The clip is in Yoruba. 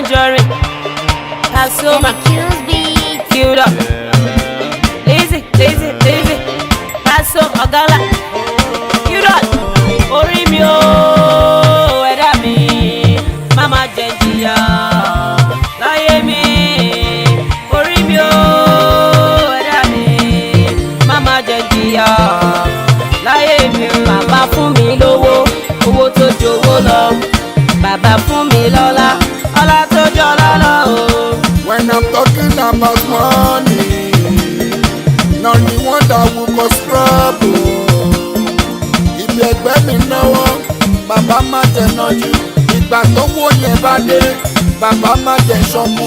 Anjorin, Pasuma, queued up. Lazy, Paso, Ogala, queued up. Orí mi o, ẹ̀dá mi, mama jẹ̀jìyà láyé mi. Orí mi o, ẹ̀dá mi, mama jẹ̀jìyà láyé mi. Bàbá fún mi lówó, owó tó jowó lọ. Bàbá fún mi lọ́lá, ọlá tó jọlá lọ o. When I'm talking about money, none the one that will cause trouble. Ibi ẹgbẹ́ mi náwó, bàbá má jẹ nájú. Ìgbà tó wó yẹn bá dé, bàbá má jẹ ṣọ́kú.